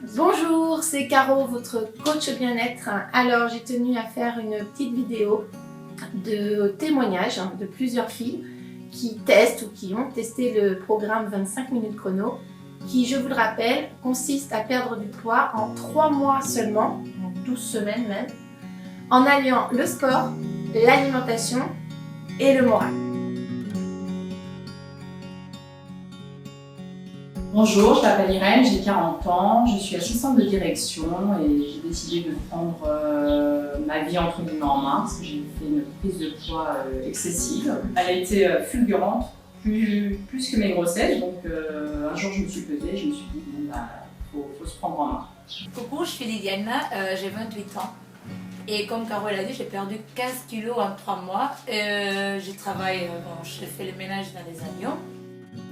Bonjour, c'est Caro, votre coach bien-être. Alors, j'ai tenu à faire une petite vidéo de témoignages de plusieurs filles qui testent ou qui ont testé le programme 25 minutes chrono qui, je vous le rappelle, consiste à perdre du poids en 3 mois seulement, en 12 semaines même, en alliant le sport, l'alimentation et le moral. Bonjour, je m'appelle Irène, j'ai 40 ans, je suis assistante de direction et j'ai décidé de prendre ma vie entre guillemets en main parce que j'ai fait une prise de poids excessive. Elle a été fulgurante, plus que mes grossesses, donc un jour je me suis pesée et je me suis dit bon faut se prendre en main. Coucou, je suis Liliana, j'ai 28 ans et comme Caro l'a dit, j'ai perdu 15 kilos en 3 mois. Je travaille, je fais le ménage dans les avions.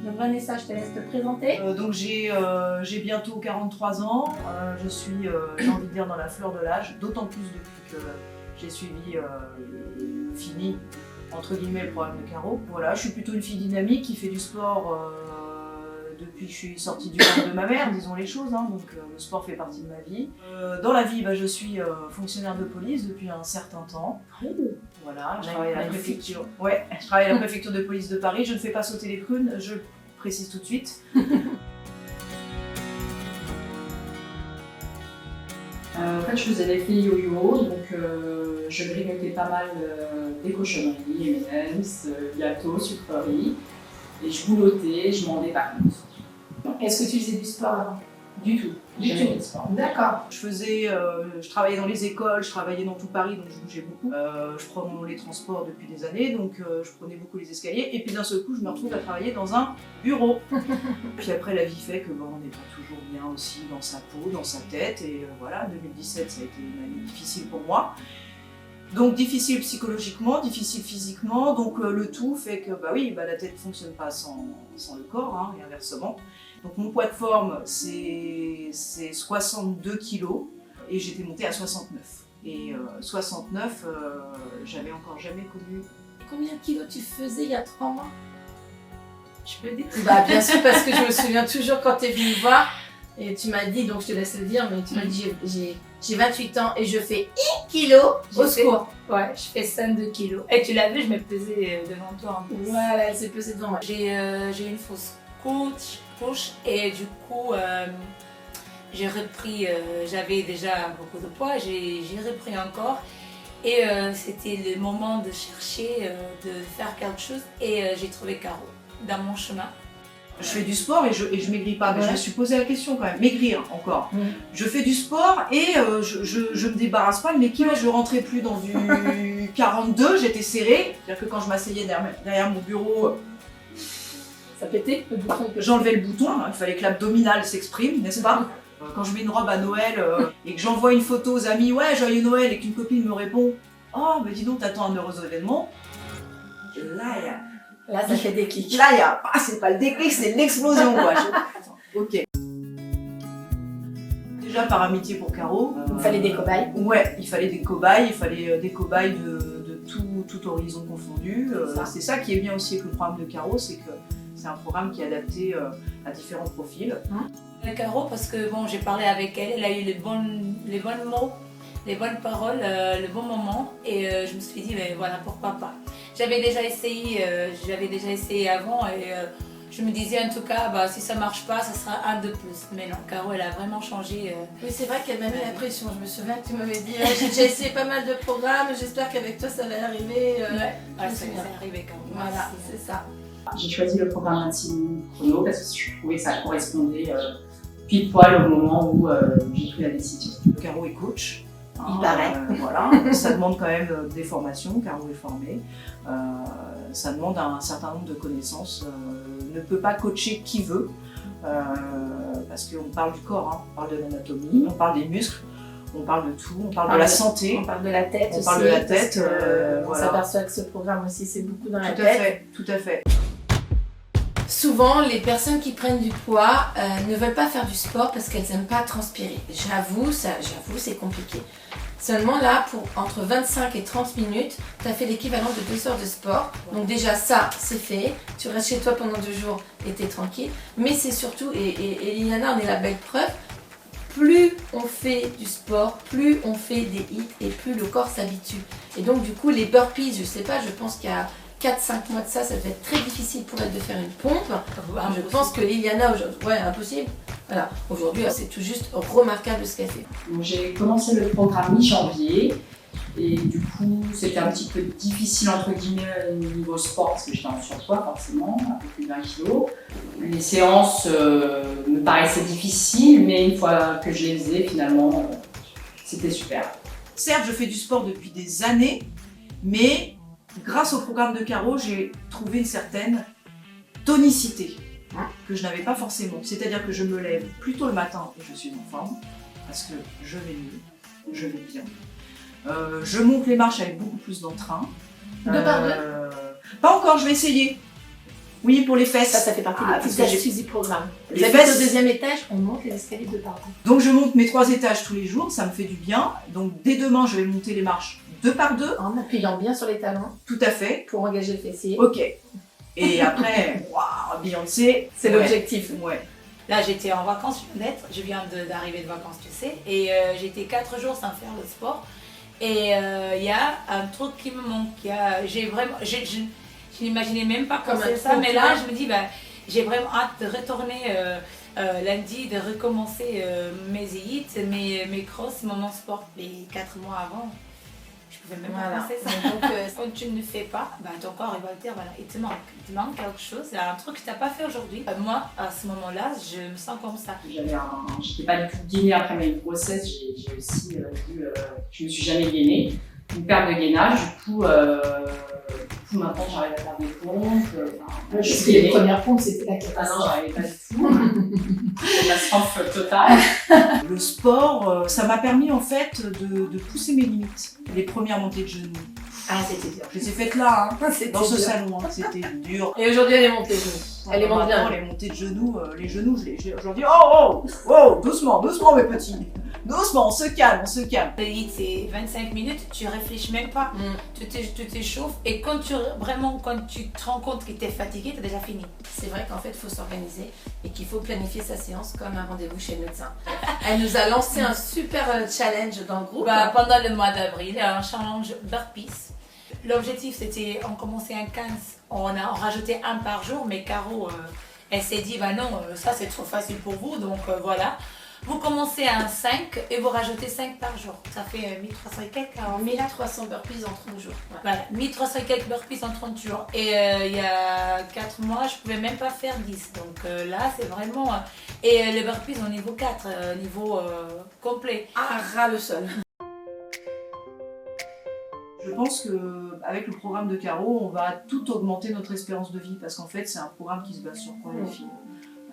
Donc Vanessa, je te laisse te présenter. Donc j'ai bientôt 43 ans, je suis, j'ai envie de dire, dans la fleur de l'âge, d'autant plus depuis que j'ai fini, entre guillemets, le programme de Caro. Voilà, je suis plutôt une fille dynamique qui fait du sport depuis que je suis sortie du ventre de ma mère, disons les choses, hein, donc le sport fait partie de ma vie. Dans la vie, je suis fonctionnaire de police depuis un certain temps. Voilà, je travaille à la préfecture. Ouais, je travaille à la préfecture de police de Paris. Je ne fais pas sauter les prunes, je précise tout de suite. En fait, je faisais l'effet yo-yo, donc je grignotais pas mal des cochonneries, M&M's, gâteaux, sucreries, et je boulottais, je m'en rendais pas compte. Est-ce que tu faisais du sport avant? Du tout. Du tout. D'accord. Je travaillais dans les écoles, je travaillais dans tout Paris, donc je bougeais beaucoup. Je prends les transports depuis des années, donc je prenais beaucoup les escaliers. Et puis d'un seul coup, je me retrouve à travailler dans un bureau. Puis après, la vie fait que on n'est pas toujours bien aussi dans sa peau, dans sa tête. Et voilà, 2017, ça a été une année difficile pour moi. Donc difficile psychologiquement, difficile physiquement. Donc le tout fait que la tête ne fonctionne pas sans le corps, hein, et inversement. Donc mon poids de forme, c'est 62 kg et j'étais montée à 69. Et 69, j'avais encore jamais connu. Combien de kilos tu faisais il y a 3 mois? Je peux dire? Bah bien sûr, parce que je me souviens toujours quand tu es venue me voir et tu m'as dit, donc je te laisse le dire, mais tu m'as dit j'ai 28 ans et je fais 1 kilos au secours. Ouais, je fais 52 kilos. Et tu l'as vu, je m'ai pesée devant toi en plus. Voilà, elle s'est pesée devant moi. J'ai une fausse couche et du coup j'ai repris, j'avais déjà beaucoup de poids, j'ai repris encore et c'était le moment de chercher, de faire quelque chose et j'ai trouvé Caro dans mon chemin. Je fais du sport et je maigris pas, mais je me suis posé la question quand même, maigrir encore. Je fais du sport et je me débarrasse pas de mes kilos, je rentrais plus dans du 42, j'étais serrée. C'est-à-dire que quand je m'asseyais derrière mon bureau, Ça pétait le bouton? j'enlevais le bouton, hein, il fallait que l'abdominal s'exprime, n'est-ce pas? Quand je mets une robe à Noël et que j'envoie une photo aux amis, ouais, joyeux Noël, et qu'une copine me répond, oh, mais dis donc, t'attends un heureux événement. Là, ça fait déclic. Là, c'est pas le déclic, c'est l'explosion, quoi. Ok. Déjà par amitié pour Caro. Il fallait des cobayes. Ouais, il fallait des cobayes, de tout horizon confondu. C'est ça qui est bien aussi avec le programme de Caro, c'est que c'est un programme qui est adapté à différents profils. Caro, parce que bon, j'ai parlé avec elle, elle a eu les bons mots, les bonnes paroles, le bon moment et je me suis dit, mais voilà, pourquoi pas. J'avais déjà essayé avant et je me disais en tout cas, si ça marche pas, ça sera un de plus. Mais non, Caro, elle a vraiment changé. Oui, c'est vrai qu'elle m'a mis la pression. Je me souviens que tu m'avais dit, j'ai déjà essayé pas mal de programmes, j'espère qu'avec toi ça va arriver. C'est arrivé quand même. Voilà, c'est ça. J'ai choisi le programme 26 minutes chrono parce que je trouvais que ça correspondait pile poil au moment où j'ai pris la décision. Caro est coach. Il paraît. Voilà, ça demande quand même des formations, Caro est formée. Ça demande un certain nombre de connaissances. Ne peut pas coacher qui veut, parce qu'on parle du corps, hein. On parle de l'anatomie, on parle des muscles, on parle de tout, on parle de la santé. On parle de la tête aussi. On parle de la tête. On s'aperçoit que ce programme aussi, c'est beaucoup dans la Tout tête. à fait, tout à fait. Souvent, les personnes qui prennent du poids ne veulent pas faire du sport parce qu'elles n'aiment pas transpirer. J'avoue, c'est compliqué. Seulement là, pour entre 25 et 30 minutes, tu as fait l'équivalent de 2 heures de sport. Donc déjà ça, c'est fait. Tu restes chez toi pendant 2 jours et tu es tranquille. Mais c'est surtout, et Liliana en est la belle preuve, plus on fait du sport, plus on fait des hits et plus le corps s'habitue. Et donc du coup les burpees, je sais pas, je pense qu'il y a 4-5 mois de ça devait être très difficile pour elle de faire une pompe. Je pense que Liliana aujourd'hui, ouais, impossible. Voilà, aujourd'hui c'est tout juste remarquable ce qu'elle fait. Donc, j'ai commencé le programme mi-janvier et du coup c'était un petit peu difficile entre guillemets au niveau sport parce que j'étais en surpoids forcément, un peu plus de 20 kg. Les séances me paraissaient difficiles mais une fois que je les faisais finalement c'était super. Certes, je fais du sport depuis des années, mais grâce au programme de Caro, j'ai trouvé une certaine tonicité que je n'avais pas forcément. C'est-à-dire que je me lève plus tôt le matin et je suis en forme parce que je vais mieux, je vais bien. Je monte les marches avec beaucoup plus d'entrain. Deux par deux Pas encore, je vais essayer. Oui, pour les fesses. Ça fait partie des petites astuces du programme. Les Vous habitez fesses. au deuxième étage, on monte les escaliers de par deux. Donc je monte mes 3 étages tous les jours, ça me fait du bien. Donc dès demain, je vais monter les marches 2 par 2. En appuyant bien sur les talons Tout à fait. pour engager le fessier. Ok. Et après, waouh, Beyoncé. C'est ouais. l'objectif. Ouais. Là, j'étais en vacances, je viens d'arriver de vacances, tu sais, et j'étais 4 jours sans faire le sport. Et il y a un truc qui me manque. Je n'imaginais même pas Comme c'est un ça, mais là, tremplin. je me dis, j'ai vraiment hâte de retourner lundi, de recommencer mes hits, mes crosses, mon non-sport. Les 4 mois avant, je pouvais même pas Voilà. penser ça. Donc, quand tu ne le fais pas, ton corps il va te dire, voilà, il te manque quelque chose. Il y a un truc que tu n'as pas fait aujourd'hui. Moi, à ce moment-là, je me sens comme ça. J'étais pas du tout gainée après ma grossesse, j'ai aussi je me suis jamais gainée. Une perte de gainage, du coup maintenant j'arrive à faire des pompes. Je sais que les premières pompes, c'était la Ah non, catastrophe. j'arrivais pas du tout. Catastrophe totale. Le sport, ça m'a permis en fait de pousser mes limites. Les premières montées de genoux. Ah, c'était dur. Je les ai faites là, hein, C'était dans ce dur. salon. Hein, c'était dur. Et aujourd'hui, elle est montée. Elle est montée Maintenant, bien. les montées de genoux, les genoux, aujourd'hui, oh, doucement, doucement mes petits. Doucement, on se calme, on se calme. Le hit, c'est 25 minutes, tu réfléchis même pas. Tu t'échauffes et quand tu te rends compte que tu es fatigué, tu as déjà fini. C'est vrai qu'en fait, il faut s'organiser et qu'il faut planifier sa séance comme un rendez-vous chez le médecin. Elle nous a lancé un super challenge dans le groupe. Pendant le mois d'avril, il y a un challenge burpees. L'objectif, c'était, on commençait un 15, on rajoutait un par jour, mais Caro, elle s'est dit, non, ça c'est trop facile pour vous, donc voilà. Vous commencez à un 5 et vous rajoutez 5 par jour. Ça fait 1300 et quelques. 1300 burpees en 30 jours. Ouais. Voilà, 1300 et quelques burpees en 30 jours. Et il y a 4 mois, je pouvais même pas faire 10. Donc là, c'est vraiment... et les burpees au niveau 4, niveau complet. Ah, ras le sol. Je pense qu'avec le programme de Caro, on va tout augmenter notre espérance de vie parce qu'en fait, c'est un programme qui se base sur quoi, les filles ?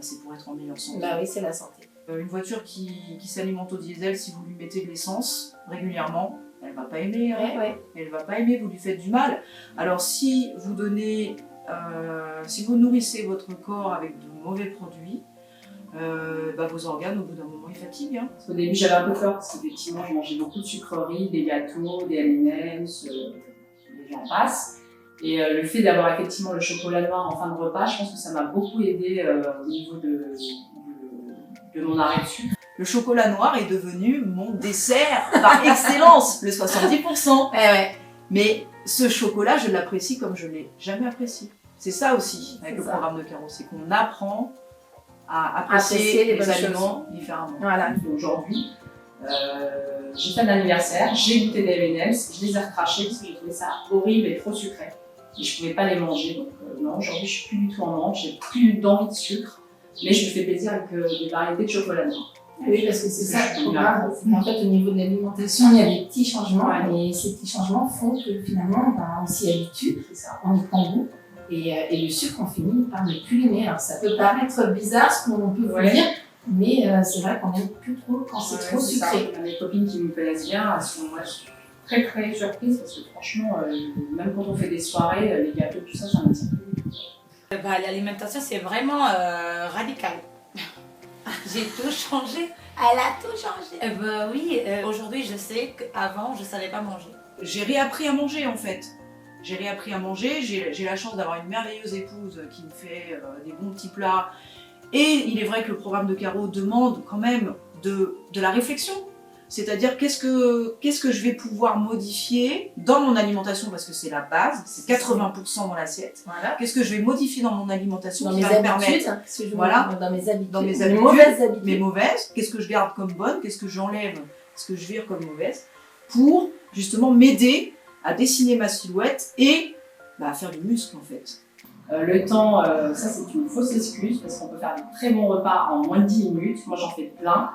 C'est pour être en meilleure santé. Bah oui, c'est la santé. Une voiture qui s'alimente au diesel, si vous lui mettez de l'essence régulièrement, elle va pas aimer. Hein. Ouais. Elle va pas aimer, vous lui faites du mal. Alors si vous nourrissez votre corps avec de mauvais produits, vos organes, au bout d'un moment, ils fatiguent. Hein. Au début, j'avais un peu peur parce qu'effectivement, je mangeais beaucoup de sucreries, des gâteaux, des M&M's, et j'en passe. Et le fait d'avoir effectivement le chocolat noir en fin de repas, je pense que ça m'a beaucoup aidé au niveau de mon arrêt de sucre. Le chocolat noir est devenu mon dessert par excellence, le 70%. Ouais. Mais ce chocolat, je l'apprécie comme je ne l'ai jamais apprécié. C'est ça aussi avec C'est le ça. programme de Caro, c'est qu'on apprend à Apprécier apprécier les les bonnes aliments différemment. Voilà. Aujourd'hui, j'ai fait un anniversaire, j'ai goûté des M&M's, je les ai recrachés parce que j'ai trouvé ça horrible et trop sucré. Et je pouvais pas les manger, donc non, aujourd'hui je suis plus du tout en manque, j'ai plus d'envie de sucre, mais je me fais plaisir avec des variétés de chocolat noir. Oui, parce que c'est ça le programme. En fait, au niveau de l'alimentation, il y a des petits changements et ces petits changements font que finalement, on s'y habitue, on y prend goût et le sucre, on finit par ne plus l'aimer. Alors, ça peut paraître bizarre ce qu'on peut vous dire, mais c'est vrai qu'on n'aime plus trop quand c'est trop sucré. Il y a des copines qui me plaisent bien, elles sont très très surprises parce que franchement, même quand on fait des soirées, les gâteaux, tout ça, j'en ai plus. L'alimentation, c'est vraiment radical. J'ai tout changé. Elle a tout changé. Oui, aujourd'hui, je sais qu'avant, je ne savais pas manger. J'ai réappris à manger en fait. J'ai réappris à manger, j'ai la chance d'avoir une merveilleuse épouse qui me fait des bons petits plats. Et il est vrai que le programme de Caro demande quand même de la réflexion. C'est-à-dire qu'est-ce que je vais pouvoir modifier dans mon alimentation, parce que c'est la base, c'est 80% dans l'assiette. Voilà. Qu'est-ce que je vais modifier dans mon alimentation Dans qui mes va me habitudes, permettre, parce que je voilà, dans mes habitudes, dans mes mes habitudes, mauvaises habitudes. mes mauvaises, qu'est-ce que je garde comme bonne, qu'est-ce que j'enlève, ce que je vire comme mauvaise, pour justement m'aider à dessiner ma silhouette et à faire du muscle en fait. Le temps, ça c'est une fausse excuse parce qu'on peut faire des très bons repas en moins de 10 minutes. Moi j'en fais plein,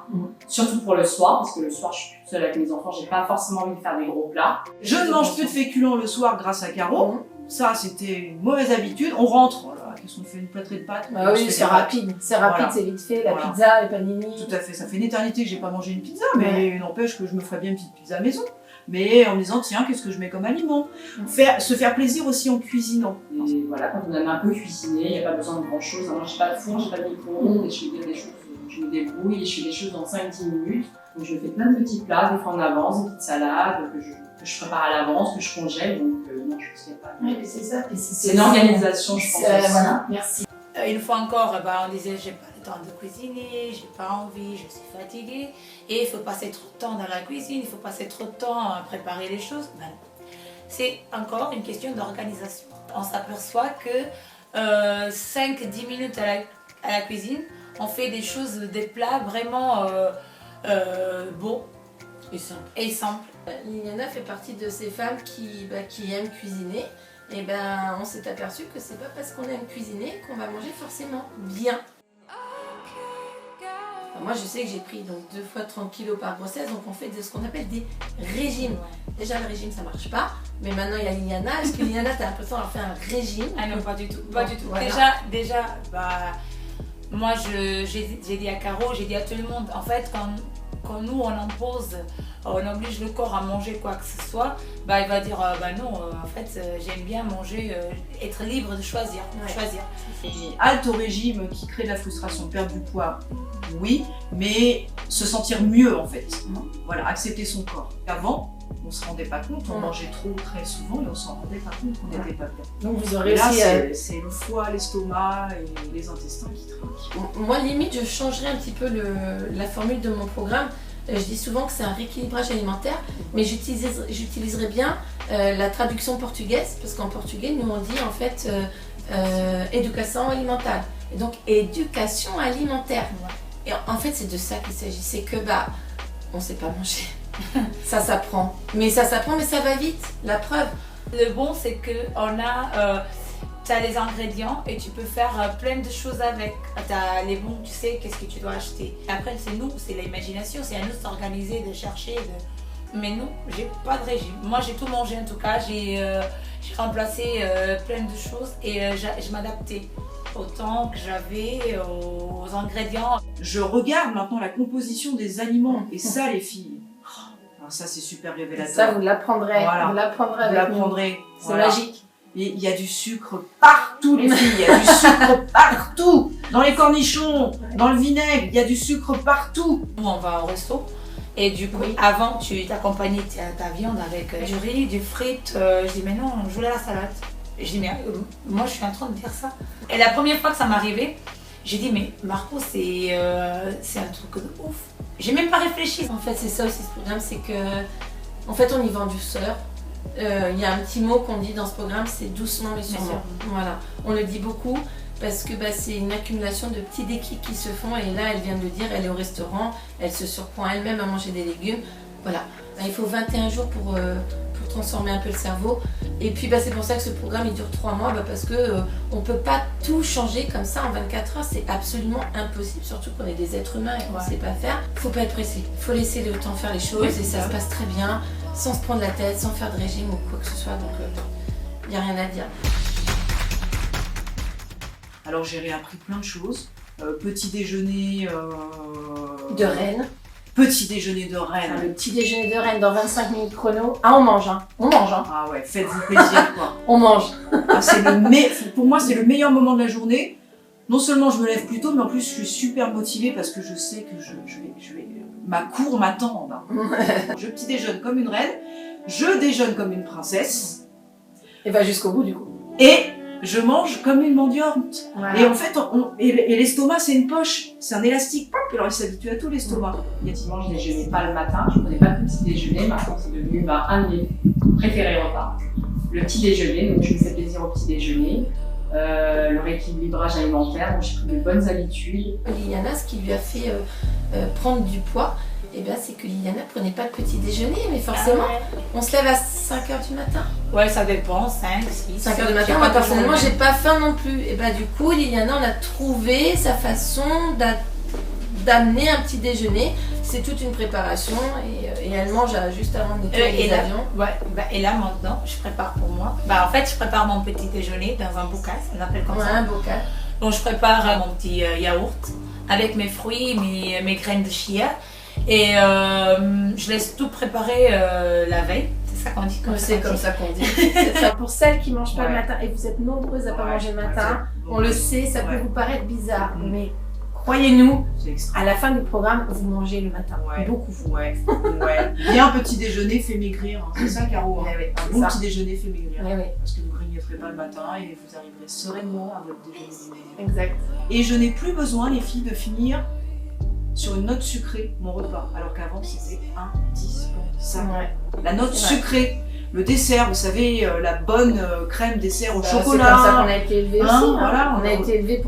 surtout pour le soir, parce que le soir je suis toute seule avec mes enfants, j'ai pas forcément envie de faire des gros plats. Je ne mange plus de féculents le soir grâce à Caro. Ça c'était une mauvaise habitude. On rentre, voilà, qu'est-ce qu'on fait, une plâtrée de pâtes. Ah oui, c'est rapide, Voilà. c'est vite fait, la Voilà. pizza, les panini. Tout à fait, ça fait une éternité que j'ai pas mangé une pizza, mais n'empêche que je me ferais bien une petite pizza à maison. Mais en me disant, tiens, qu'est-ce que je mets comme aliment? Se faire plaisir aussi en cuisinant. Et voilà, quand on aime un peu cuisiner, il n'y a pas besoin de grand chose. Moi j'ai pas de four, j'ai pas de micro-ondes, et je fais des choses, je me débrouille et je fais des choses dans 5-10 minutes. Donc je fais plein de petits plats, des fois en avance, des petites salades que je prépare à l'avance, que je congèle. Donc non, je ne sais pas. Oui, mais c'est ça. C'est une organisation, je pense. Aussi. Voilà, merci. Une fois encore, on disait j'ai pas le temps de cuisiner, j'ai pas envie, je suis fatiguée. Et il faut passer trop de temps dans la cuisine, il faut passer trop de temps à préparer les choses. Ben, c'est encore une question d'organisation. On s'aperçoit que 5-10 minutes à la cuisine, on fait des choses, des plats vraiment beaux et simples. Liliana fait partie de ces femmes qui aiment cuisiner. Et on s'est aperçu que c'est pas parce qu'on aime cuisiner qu'on va manger forcément bien. Moi je sais que j'ai pris donc 2 fois 30 kg par grossesse, donc on fait de ce qu'on appelle des régimes. Déjà le régime ça marche pas, mais maintenant il y a Liliana. Est-ce que Liliana t'as l'impression d'avoir fait un régime? Ah non, pas du tout, pas du tout. Voilà. Déjà, moi j'ai dit à Caro, j'ai dit à tout le monde, en fait quand nous on impose, on oblige le corps à manger quoi que ce soit, il va dire non, en fait j'aime bien manger, être libre de choisir. Et halte au régime qui crée de la frustration, perdre du poids, oui, mais se sentir mieux en fait. Voilà, accepter son corps. Avant, on se rendait pas compte, on mangeait trop très souvent et on s'en rendait pas compte qu'on n'était pas bien. Donc vous aurez Et là, aussi. c'est le foie, l'estomac et les intestins qui trinquent. Moi limite je changerais un petit peu la formule de mon programme. Je dis souvent que c'est un rééquilibrage alimentaire, mais j'utiliserais bien la traduction portugaise, parce qu'en portugais, nous on dit en fait éducation alimentaire. Et donc éducation alimentaire. Et en fait, c'est de ça qu'il s'agit. C'est que on sait pas manger. Ça s'apprend. Mais ça s'apprend, mais ça va vite. La preuve. Le bon, c'est qu'on a. Tu as les ingrédients et tu peux faire plein de choses avec. Tu as les bons, tu sais qu'est-ce que tu dois acheter. Après, c'est nous, c'est l'imagination, c'est à nous de s'organiser, de chercher. Mais nous, j'ai pas de régime. Moi, j'ai tout mangé en tout cas. J'ai remplacé plein de choses et je m'adaptais au temps que j'avais, aux ingrédients. Je regarde maintenant la composition des aliments et ça, les filles, alors ça c'est super révélateur. Ça, vous l'apprendrez. Voilà. Vous l'apprendrez Vous avec nous. l'apprendrez. C'est Voilà. magique. Et il y a du sucre partout, les filles. Il y a du sucre partout. Dans les cornichons, dans le vinaigre, il y a du sucre partout. Nous, on va au resto. Et du coup, Oui. avant, tu t'accompagnais ta viande avec du riz, du frites. Je dis, mais non, je voulais la salade. Je dis, mais moi, je suis en train de dire ça. Et la première fois que ça m'arrivait, j'ai dit, mais Marco, c'est un truc de ouf. J'ai même pas réfléchi. En fait, c'est ça aussi ce programme, c'est que en fait, on y vend du douceur. Il y a un petit mot qu'on dit dans ce programme, c'est doucement mais sûrement. Voilà, on le dit beaucoup parce que c'est une accumulation de petits déclics qui se font et là, elle vient de le dire, elle est au restaurant, elle se surprend elle-même à manger des légumes. Voilà, il faut 21 jours pour transformer un peu le cerveau. Et puis c'est pour ça que ce programme il dure 3 mois parce que on peut pas tout changer comme ça en 24 heures, c'est absolument impossible, surtout qu'on est des êtres humains et qu'on ne sait pas faire. Faut pas être pressé, faut laisser le temps faire les choses et ça se passe très bien, sans se prendre la tête, sans faire de régime ou quoi que ce soit, donc il n'y a rien à dire. Alors j'ai réappris plein de choses. Petit déjeuner... De reine. Petit déjeuner de reine. Le petit déjeuner de reine dans 25 minutes chrono. Ah, on mange, hein. On mange, hein. Ah ouais, faites-vous plaisir quoi. On mange. Ah, pour moi, c'est le meilleur moment de la journée. Non seulement je me lève plus tôt, mais en plus je suis super motivée parce que je sais que ma cour m'attend. Je petit déjeune comme une reine, je déjeune comme une princesse. Et va jusqu'au bout du coup. Et je mange comme une mendiante. Voilà. Et en fait, et l'estomac, c'est une poche, c'est un élastique. Alors, il s'habitue à tout, l'estomac. Effectivement, je déjeunais pas le matin, je prenais pas de petit déjeuner. Maintenant, c'est devenu un de mes préférés repas. Le petit déjeuner, donc je me fais plaisir au petit déjeuner. Le rééquilibrage alimentaire, donc j'ai pris de bonnes habitudes. Liliana, ce qui lui a fait prendre du poids, eh bien, c'est que Liliana prenait pas de petit déjeuner, mais forcément, on se lève à 5h du matin. Ouais, ça dépend, 5, 6. 5h du matin, moi personnellement, j'ai pas faim non plus. Et bah, du coup, Liliana, on a trouvé sa façon d'amener un petit déjeuner. C'est toute une préparation et elle mange juste avant de nettoyer les avions. Et là, maintenant, je prépare pour moi. En fait, je prépare mon petit déjeuner dans un bocal, on appelle comme ça. Un bocal. Donc, je prépare mon petit yaourt avec mes fruits, mes graines de chia. Et je laisse tout préparer la veille. C'est ça qu'on dit comme ça. C'est comme ça qu'on dit. C'est pour celles qui ne mangent pas le matin, et vous êtes nombreuses à ne pas manger le matin, on le sait, ça peut vous paraître bizarre, mais croyez-nous, à la fin du programme, vous mangez le matin. Beaucoup. Bien petit déjeuner fait maigrir, hein. C'est ça, Caro. Un bon petit déjeuner fait maigrir. Parce que vous ne grignoterez pas le matin et vous arriverez sereinement à votre déjeuner. Exact. Et je n'ai plus besoin, les filles, de finir sur une note sucrée mon repas, alors qu'avant c'était indispensable. La note sucrée, le dessert, vous savez, la bonne crème dessert au chocolat. C'est comme ça qu'on a été élevés aussi. Voilà, on a été élevés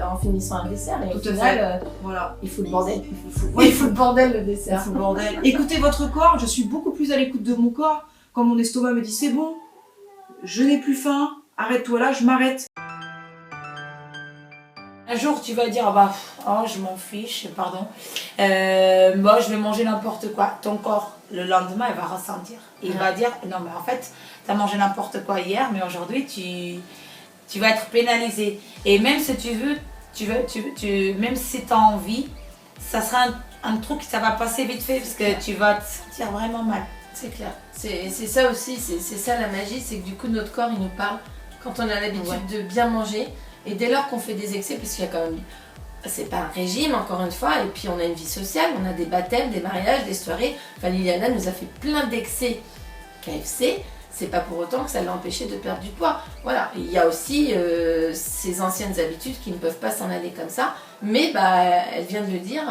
en finissant un dessert. Et tout au final, voilà. Il faut le bordel. Il faut le bordel, le dessert. Il faut le bordel. Écoutez votre corps, je suis beaucoup plus à l'écoute de mon corps. Quand mon estomac me dit c'est bon, je n'ai plus faim, arrête-toi là, je m'arrête. Un jour, tu vas dire, je m'en fiche, pardon. Je vais manger n'importe quoi. Ton corps, le lendemain, il va ressentir. Il va dire, non, mais en fait, tu as mangé n'importe quoi hier, mais aujourd'hui, tu vas être pénalisé. Et même si tu veux, même si tu as envie, ça sera un truc, ça va passer vite fait, parce que tu vas te sentir vraiment mal. C'est clair. C'est ça aussi, c'est ça la magie, c'est que du coup, notre corps, il nous parle quand on a l'habitude de bien manger. Et dès lors qu'on fait des excès, puisqu'il y a quand même, c'est pas un régime encore une fois, et puis on a une vie sociale, on a des baptêmes, des mariages, des soirées. Enfin, Liliana nous a fait plein d'excès KFC, c'est pas pour autant que ça l'a empêché de perdre du poids. Voilà, il y a aussi ces anciennes habitudes qui ne peuvent pas s'en aller comme ça, mais elle vient de le dire,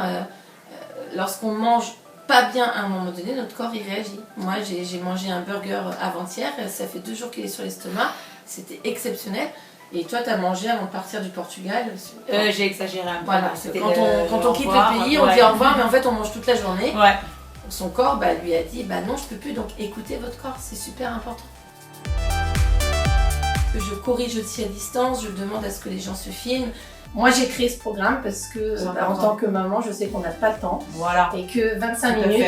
lorsqu'on mange pas bien à un moment donné, notre corps il réagit. Moi j'ai mangé un burger avant-hier, ça fait 2 jours qu'il est sur l'estomac, c'était exceptionnel. Et toi, tu as mangé avant de partir du Portugal? J'ai exagéré un peu. Voilà, quand on quitte le pays, on dit au revoir, mais en fait, on mange toute la journée. Son corps lui a dit, non, je peux plus, donc écoutez votre corps, c'est super important. Je corrige aussi à distance, je demande à ce que les gens se filment. Moi, j'ai créé ce programme parce que, en tant que maman, je sais qu'on n'a pas le temps. Voilà. Et que 25 minutes...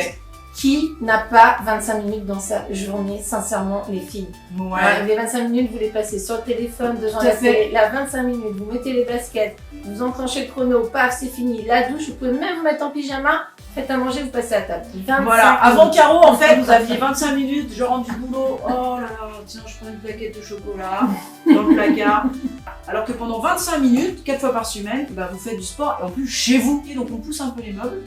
Qui n'a pas 25 minutes dans sa journée, sincèrement, les filles? Les 25 minutes, vous les passez sur le téléphone, devant la télé. La 25 minutes, vous mettez les baskets, vous enclenchez le chrono, paf, c'est fini. La douche, vous pouvez même vous mettre en pyjama, faites à manger, vous passez à table. Avant Caro, en fait, vous aviez 25 minutes, je rentre du boulot, oh là là, tiens, je prends une plaquette de chocolat dans le placard. Alors que pendant 25 minutes, 4 fois par semaine, vous faites du sport, et en plus chez vous. Et donc on pousse un peu les meubles.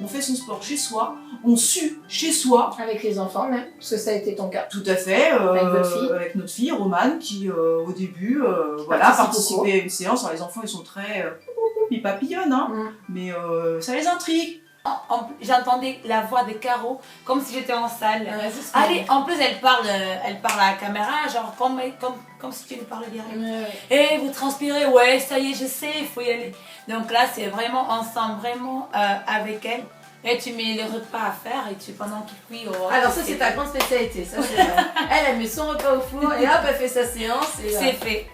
On fait son sport chez soi, on sue chez soi. Avec les enfants même, parce que ça a été ton cas. Tout à fait, avec notre fille, Romane, qui au début participait à une séance. Alors les enfants ils sont très papillonnes, mais ça les intrigue. J'entendais la voix de Caro comme si j'étais en salle. Allez, en plus elle parle à la caméra, genre comme si tu lui parlais direct. Et vous transpirez, ça y est, je sais, il faut y aller. Donc là, c'est vraiment ensemble, vraiment avec elle. Et tu mets le repas à faire et pendant qu'il cuit. Alors ça, c'est ta grande spécialité. Ça, c'est elle met son repas au four et hop, elle fait sa séance. C'est fait,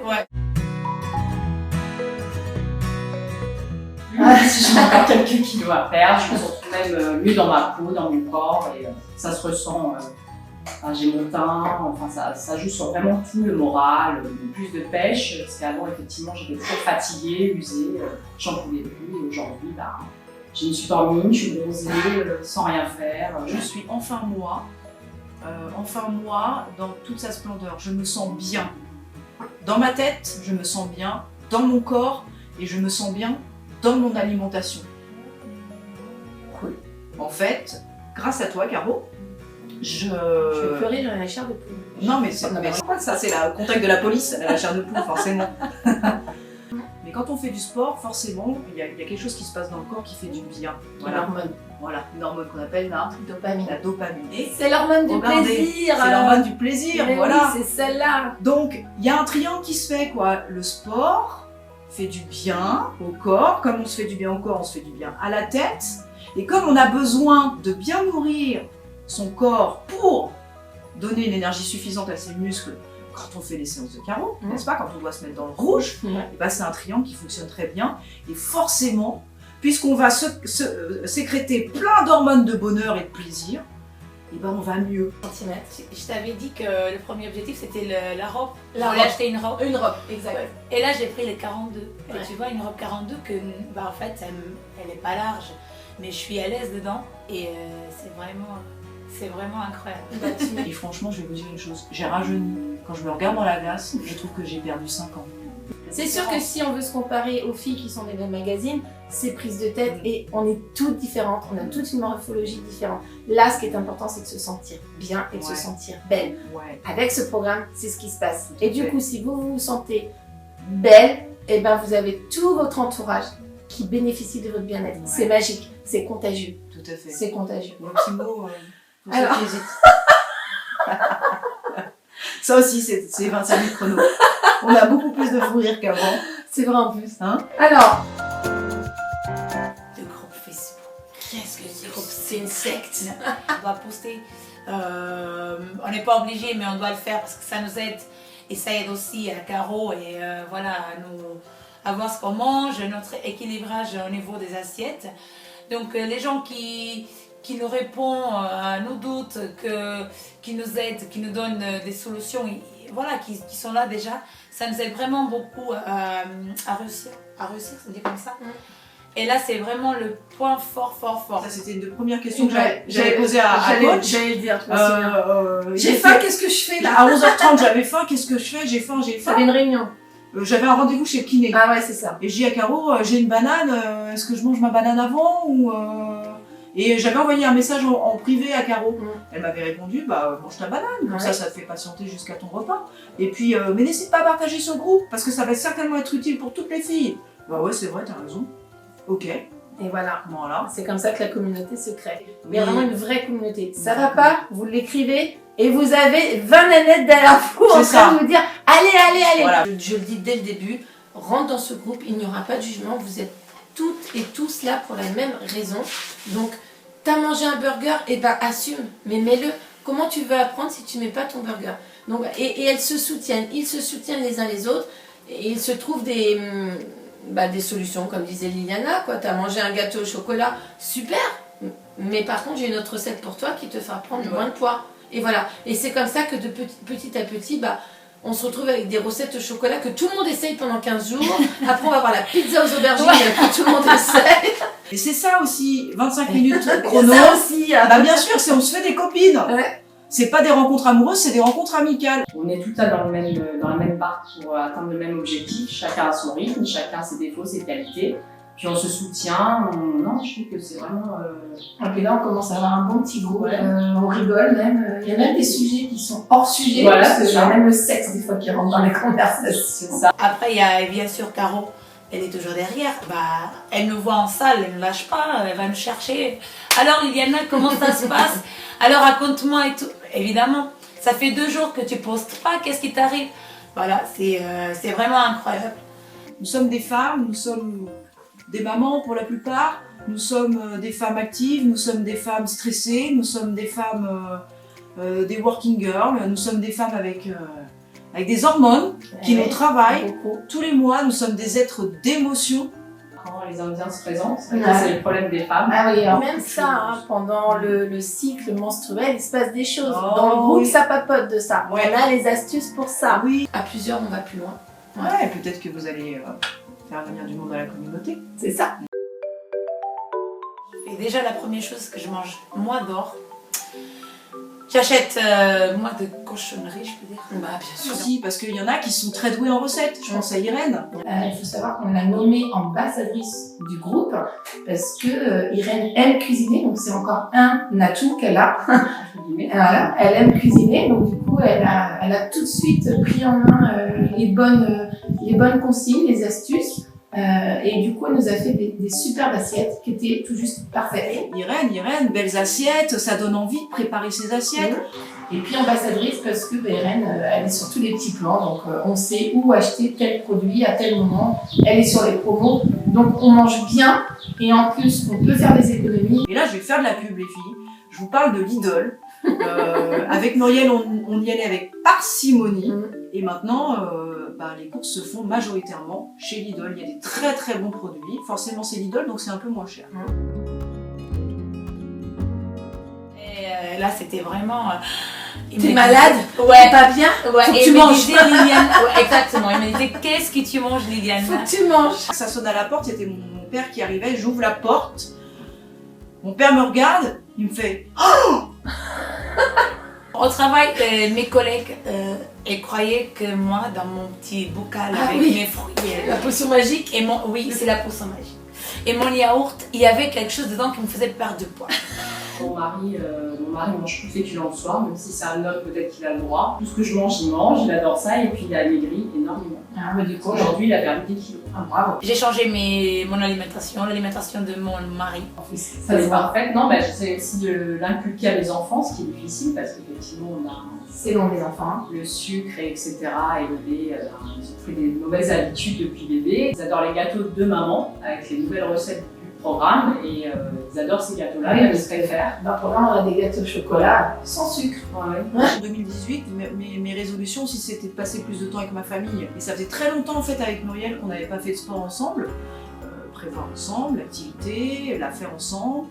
Si j'ai encore quelques kilos à perdre, je me sens même mieux dans ma peau, dans mon corps, et ça se ressent. J'ai mon teint, ça joue sur vraiment tout le moral, plus de pêche, parce qu'avant effectivement j'étais trop fatiguée, usée, j'en pouvais plus, et aujourd'hui je me suis dormie, je suis bronzée, sans rien faire. Je suis enfin moi dans toute sa splendeur, je me sens bien. Dans ma tête, je me sens bien, dans mon corps, et je me sens bien dans mon alimentation. Cool. En fait, grâce à toi, Caro, Je vais pleurer, j'en ai la chair de poule. Non, mais c'est quoi ça? C'est le contact de la police, la chair de poule, forcément. Mais quand on fait du sport, forcément, il y a quelque chose qui se passe dans le corps qui fait du bien. Voilà, une hormone qu'on appelle la dopamine. Et c'est l'hormone du plaisir. C'est l'hormone du plaisir, mais voilà. Oui, c'est celle-là. Donc, il y a un triangle qui se fait, quoi. Le sport fait du bien au corps. Comme on se fait du bien au corps, on se fait du bien à la tête. Et comme on a besoin de bien nourrir son corps pour donner une énergie suffisante à ses muscles quand on fait les séances de carreau, n'est-ce pas, quand on doit se mettre dans le rouge, et ben c'est un triangle qui fonctionne très bien. Et forcément, puisqu'on va sécréter plein d'hormones de bonheur et de plaisir, et ben on va mieux. Je t'avais dit que le premier objectif c'était la robe. Je voulais acheter une robe. Une robe, exact. Et là j'ai pris les 42. Ouais. Et tu vois, une robe 42 que, en fait, elle n'est pas large, mais je suis à l'aise dedans et c'est vraiment incroyable. Et franchement, je vais vous dire une chose, j'ai rajeuni. Quand je me regarde dans la glace, je trouve que j'ai perdu 5 ans. C'est sûr que si on veut se comparer aux filles qui sont dans les magazines, c'est prise de tête et on est toutes différentes, on a toutes une morphologie différente. Là, ce qui est important, c'est de se sentir bien et de se sentir belle. Avec ce programme, c'est ce qui se passe. Et du coup, si vous vous sentez belle, et ben vous avez tout votre entourage qui bénéficie de votre bien-être. C'est magique, c'est contagieux. Tout à fait. C'est contagieux. Mon petit mot, pour Alors... ceux qui hésitent. Ça aussi, c'est 25 000 chronos. On a beaucoup plus de fou rire qu'avant. C'est vrai en plus. Hein? Alors, Le groupe Facebook. qu'est-ce que c'est une secte. On doit poster. On n'est pas obligé, mais on doit le faire parce que ça nous aide. Et ça aide aussi à Caro et voilà, à voir ce qu'on mange, notre équilibrage au niveau des assiettes. Donc les gens qui nous répondent à nos doutes, qui nous aident, qui nous donnent des solutions, voilà, qui sont là déjà, ça nous aide vraiment beaucoup à réussir. À réussir, ça se dit comme ça. Et là, c'est vraiment le point fort. Ça, c'était une des premières questions que j'avais posées à coach. J'allais le dire. J'ai faim, qu'est-ce que je fais là? À 11h30, j'avais faim, qu'est-ce que je fais? J'ai faim. T'avais une réunion. J'avais un rendez-vous chez le kiné. Ah ouais, c'est ça. Et j'ai dit à Caro, j'ai une banane, est-ce que je mange ma banane avant ou Et j'avais envoyé un message en privé à Caro. Elle m'avait répondu, mange ta banane, comme ça te fait patienter jusqu'à ton repas. Et puis, mais n'hésite pas à partager ce groupe, parce que ça va certainement être utile pour toutes les filles. Bah ouais, c'est vrai, t'as raison. Ok. Et voilà. C'est comme ça que la communauté se crée. Il y a vraiment une vraie communauté. Ça va pas, vous l'écrivez et vous avez 20 nanettes derrière vous en train de vous dire allez. Voilà. Je le dis dès le début, rentre dans ce groupe, il n'y aura pas de jugement, vous êtes toutes et tous là pour la même raison. Donc, t'as mangé un burger, et ben assume, mais mets-le. Comment tu veux apprendre si tu mets pas ton burger? Donc, et elles se soutiennent, ils se soutiennent les uns les autres et ils se trouvent des solutions, comme disait Liliana, quoi. T'as mangé un gâteau au chocolat, super, mais par contre j'ai une autre recette pour toi qui te fera prendre moins de poids. Et voilà, et c'est comme ça que de petit à petit, on se retrouve avec des recettes au chocolat que tout le monde essaye pendant 15 jours. Après on va avoir la pizza aux aubergines que tout le monde essaye. Et c'est ça aussi, 25 minutes chrono. Ça aussi. Bien sûr, on se fait des copines. Ouais. C'est pas des rencontres amoureuses, c'est des rencontres amicales. On est toutes là dans la même barque pour atteindre le même objectif. Chacun a son rythme, chacun ses défauts, ses qualités. Puis on se soutient. Non, je trouve que c'est vraiment... Et puis là, on commence à avoir un bon petit groupe. On rigole même. Il y a même des sujets qui sont hors sujet. Voilà, parce qu'il y a même le sexe des fois qui rentre dans les conversations. C'est ça. Après, il y a bien sûr Caro. Elle est toujours derrière. Elle nous voit en salle, elle ne lâche pas, elle va nous chercher. Alors Liliana, comment ça se passe? Alors raconte-moi et tout. Évidemment, ça fait 2 jours que tu postes pas, qu'est-ce qui t'arrive? Voilà, c'est vraiment incroyable. Nous sommes des femmes, nous sommes des mamans pour la plupart, nous sommes des femmes actives, nous sommes des femmes stressées, nous sommes des femmes, des working girls, nous sommes des femmes avec des hormones qui nous travaillent. Tous les mois, nous sommes des êtres d'émotion. Quand les Indiens se présentent, c'est le problème des femmes. Ah oui, alors même ça, pendant le cycle menstruel, il se passe des choses. Dans le groupe, ça papote de ça. On a les astuces pour ça. Oui. À plusieurs, on va plus loin. Ouais, peut-être que vous allez faire venir du monde à la communauté. C'est ça. Et déjà, la première chose que je mange, moi d'or, J'achète moi de cochonneries, je peux dire. Bah, bien sûr. Aussi, parce qu'il y en a qui sont très doués en recettes. Je pense à Irène. Il faut savoir qu'on l'a nommée ambassadrice du groupe parce que Irène aime cuisiner, donc c'est encore un atout qu'elle a. Voilà, elle aime cuisiner, donc du coup elle a tout de suite pris en main les bonnes consignes, les astuces. Et du coup, elle nous a fait des superbes assiettes qui étaient tout juste parfaites. Irène, belles assiettes, ça donne envie de préparer ses assiettes. Et puis ambassadrice parce que Irène, elle est sur tous les petits plans, donc on sait où acheter tel produit à tel moment. Elle est sur les promos, donc on mange bien et en plus on peut faire des économies. Et là, je vais faire de la pub, les filles. Je vous parle de Lidl. Avec Muriel, on y allait avec parcimonie. Et maintenant, les courses se font majoritairement chez Lidl. Il y a des très très bons produits. Forcément, c'est Lidl, donc c'est un peu moins cher. Et là, c'était vraiment... T'es malade? Ouais. T'es pas bien? Ouais. Faut que Et tu il me manges. disait, Liliane, ouais, exactement. Il me disait, qu'est-ce que tu manges, Liliane? Faut que tu manges. Ça sonne à la porte, c'était mon père qui arrivait. J'ouvre la porte. Mon père me regarde. Il me fait Au travail, mes collègues, ils croyaient que moi, dans mon petit bocal Ah avec oui. mes fruits, La potion magique. et oui, c'est la potion magique. Et mon yaourt, il y avait quelque chose dedans qui me faisait perdre de poids. Mon mari mange plus de féculents le soir, même si c'est un homme, peut-être qu'il a le droit. Tout ce que je mange, il mange, il adore ça, et puis il a maigri énormément. Ah, mais du coup, Aujourd'hui, il a perdu des kilos. ah, bravo. J'ai changé mon alimentation, l'alimentation de mon mari. Ça c'est parfait. Non, j'essaie aussi de l'inculquer à mes enfants, ce qui est difficile parce qu'effectivement, on a C'est long les enfants. le sucre, etc. Et le lait, ils ont pris des mauvaises habitudes depuis bébé. Ils adorent les gâteaux de maman avec les nouvelles recettes du programme et ils adorent ces gâteaux-là. Oui, Ils parce savent faire. Dans le programme, on a des gâteaux au chocolat sans sucre. En 2018, mes résolutions aussi, c'était de passer plus de temps avec ma famille. Et ça faisait très longtemps en fait avec Muriel qu'on n'avait pas fait de sport ensemble. Prévoir ensemble, l'activité, la faire ensemble.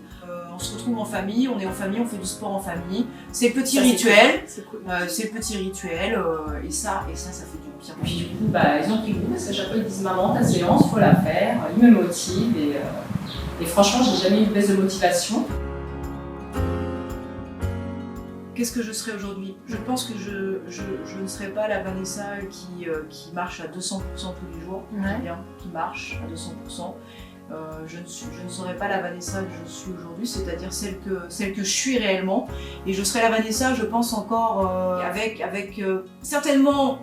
On se retrouve en famille, on est en famille, on fait du sport en famille. C'est le petit rituel. C'est cool. C'est le petit rituel. Et ça fait du bien. Puis du coup, ils ont pris goût parce qu'à chaque fois ils disent maman, ta séance, faut la faire. Ils me motivent et franchement, j'ai jamais eu de baisse de motivation. Qu'est-ce que je serai aujourd'hui? Je pense que je ne serai pas la Vanessa qui marche à 200% tous les jours, Ouais. bien, qui marche à 200%. Je ne serai pas la Vanessa que je suis aujourd'hui, c'est-à-dire celle que je suis réellement. Et je serai la Vanessa, je pense encore, avec certainement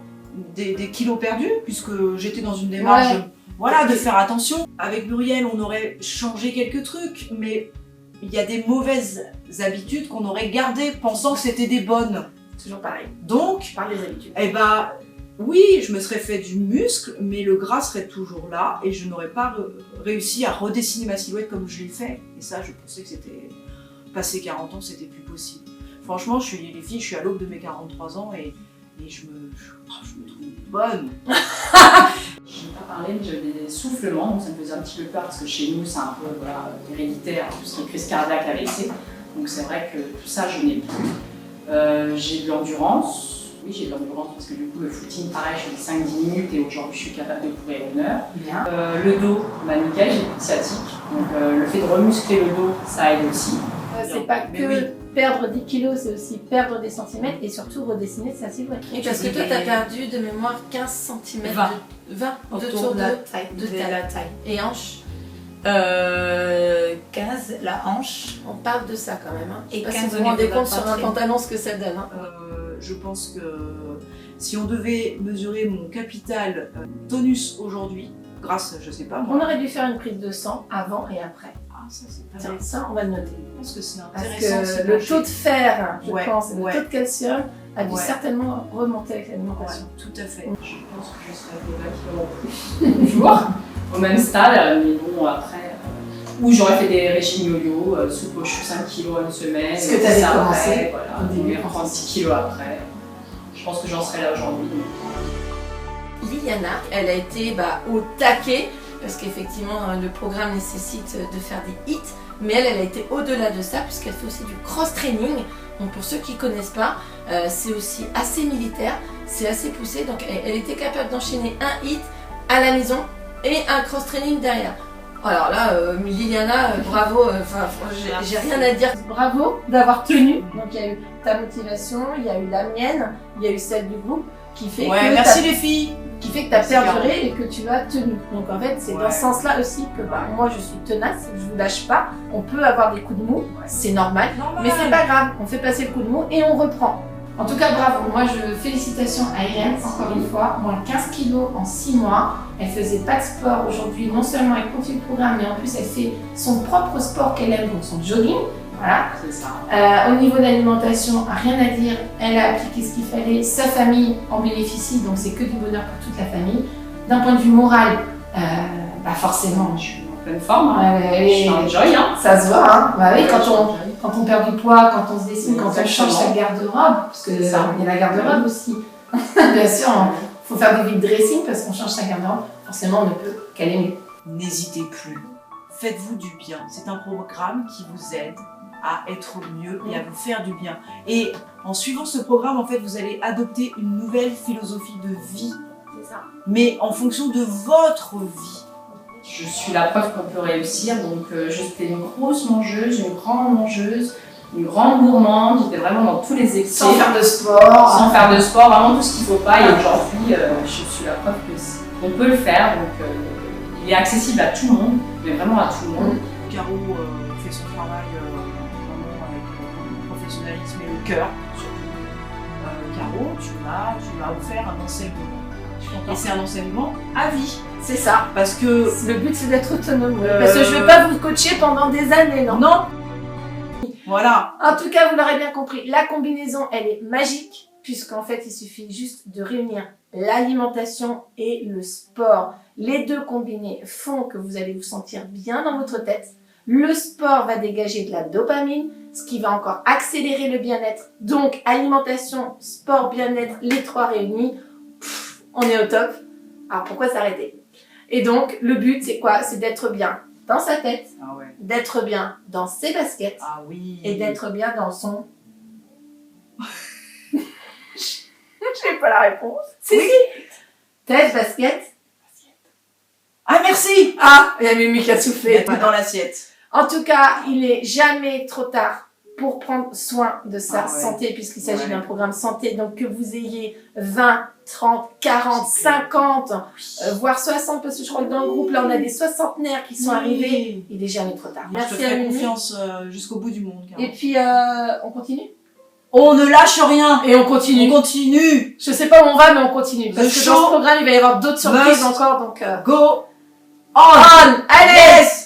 des kilos perdus, puisque j'étais dans une démarche de faire attention. Avec Muriel, on aurait changé quelques trucs, mais il y a des mauvaises habitudes qu'on aurait gardées pensant que c'était des bonnes. Toujours pareil. Donc, Par les habitudes. oui, je me serais fait du muscle, mais le gras serait toujours là et je n'aurais pas réussi à redessiner ma silhouette comme je l'ai fait. Et ça, je pensais que c'était... Passé 40 ans, c'était plus possible. Franchement, je suis à l'aube de mes 43 ans et je me trouve bonne. Je n'ai pas parlé, mais j'avais des soufflements, donc ça me faisait un petit peu peur parce que chez nous, c'est un peu héréditaire, tout ce qui est crise cardiaque, AVC. Donc c'est vrai que tout ça, je n'ai plus. J'ai de l'endurance. Oui, j'ai de l'endurance parce que du coup, le footing, pareil, je fais 5-10 minutes et aujourd'hui, je suis capable de courir 1 heure. Bien. Le dos, nickel, j'ai plus de sciatique. Donc le fait de remuscler le dos, ça aide aussi. C'est pas Mais que oui. perdre 10 kilos, c'est aussi perdre des centimètres et surtout redessiner sa silhouette. Et Parce que toi, t'as perdu de mémoire 15 cm 20. de 20 Autour de la de taille. de la taille. et hanches. 15, la hanche. On parle de ça quand même. Hein. Et Je sais pas 15 si vous au vous rendez niveau de la compte sur un poitrine. pantalon ce que ça donne. Hein. Je pense que si on devait mesurer mon capital tonus aujourd'hui, grâce, je sais pas On moi, aurait dû faire une prise de sang avant et après. ça c'est pas Tiens, mal. ça, on va le noter. Je pense que c'est Parce intéressant. que ce le marché. taux de fer, je Ouais, pense, et le ouais. taux de calcium a dû Ouais. certainement remonter avec Ouais, l'alimentation. tout à fait. Je pense que je serai à 20 kilos en plus, toujours, au même stade, mais bon, après. Ou j'aurais fait des régimes yo-yo, soupe aux choux 5 kilos en une semaine. Ce que et t'avais ça commencé après, voilà, au début. et 36 kilos après. Je pense que j'en serai là aujourd'hui. Liliana, elle a été au taquet, parce qu'effectivement le programme nécessite de faire des hits, mais elle a été au-delà de ça, puisqu'elle fait aussi du cross-training. Donc pour ceux qui ne connaissent pas, c'est aussi assez militaire, c'est assez poussé, donc elle était capable d'enchaîner un hit à la maison et un cross-training derrière. Alors là, Liliana, bravo, j'ai rien à dire. Bravo d'avoir tenu. Donc il y a eu ta motivation, il y a eu la mienne, il y a eu celle du groupe qui fait Ouais, que merci les filles. qui fait que tu as Merci, perduré et que tu as tenu. Donc en fait, c'est Ouais. dans ce sens-là aussi que moi je suis tenace, je vous lâche pas. On peut avoir des coups de mou, c'est normal, mais c'est pas grave. On fait passer le coup de mou et on reprend. En tout cas, bravo. Moi, félicitations à Irène, encore une fois. Moins 15 kilos en 6 mois. Elle faisait pas de sport aujourd'hui. Non seulement elle continue le programme, mais en plus elle fait son propre sport qu'elle aime, donc son jogging. Voilà. C'est ça. Au niveau de l'alimentation, rien à dire. Elle a appliqué ce qu'il fallait. Sa famille en bénéficie, donc c'est que du bonheur pour toute la famille. D'un point de vue moral, forcément, Je suis en pleine forme. Hein. Je suis en joy. Hein. ça se voit. Hein. Bah oui, Ouais, quand on perd du poids, quand on se dessine, quand on Exactement. change sa garde-robe, parce que C'est ça. il y a la garde-robe aussi. Bien sûr, il faut faire des vide dressing parce qu'on change sa garde-robe. Forcément, on ne peut qu'aller mieux. N'hésitez plus. Faites-vous du bien. C'est un programme qui vous aide à être mieux et à vous faire du bien. Et en suivant ce programme, en fait, vous allez adopter une nouvelle philosophie de vie, C'est ça. mais en fonction de votre vie. Je suis la preuve qu'on peut réussir. Donc, j'étais une grosse mangeuse, une grande mangeuse, une grande gourmande. J'étais vraiment dans tous les excès. Sans faire de sport. Sans faire de sport, vraiment tout ce qu'il ne faut pas. Et aujourd'hui, je suis la preuve qu'on peut le faire. Donc, il est accessible à tout le monde, mais vraiment à tout le monde. Caro fait son travail vraiment avec le professionnalisme et le cœur, surtout. Caro, tu m'as offert un enseignement. Et c'est un enseignement à vie. C'est ça. Parce que Le but, c'est d'être autonome. Parce que je ne vais pas vous coacher pendant des années, non. non. Voilà. En tout cas, vous l'aurez bien compris, la combinaison, elle est magique, puisqu'en fait, il suffit juste de réunir l'alimentation et le sport. Les deux combinés font que vous allez vous sentir bien dans votre tête. Le sport va dégager de la dopamine, ce qui va encore accélérer le bien-être. Donc, alimentation, sport, bien-être, les trois réunis, on est au top. Alors, pourquoi s'arrêter? Et donc, le but, c'est quoi? C'est d'être bien dans sa tête, Ah ouais. d'être bien dans ses baskets, Ah oui. et d'être bien dans son... Je n'ai pas la réponse. Oui. Tête, basket. Ah merci. Ah, il y a Mimi qui a Il y soufflé. a tout dans l'assiette. En tout cas, il n'est jamais trop tard pour prendre soin de sa Ah ouais. santé, puisqu'il s'agit Ouais. d'un programme santé. Donc que vous ayez 20, 30, 40, 50, voire 60, parce que je crois que dans le groupe, là, on a des soixantenaires qui sont arrivés. Il n'est jamais trop tard. Je te Merci à ferai Mimi. confiance jusqu'au bout du monde. Caro. Et puis, on continue? On ne lâche rien. Et on continue. On continue. Je sais pas où on va, mais on continue. Parce The que dans show ce programme, il va y avoir d'autres surprises must encore, donc... Go On! Allez! Yes.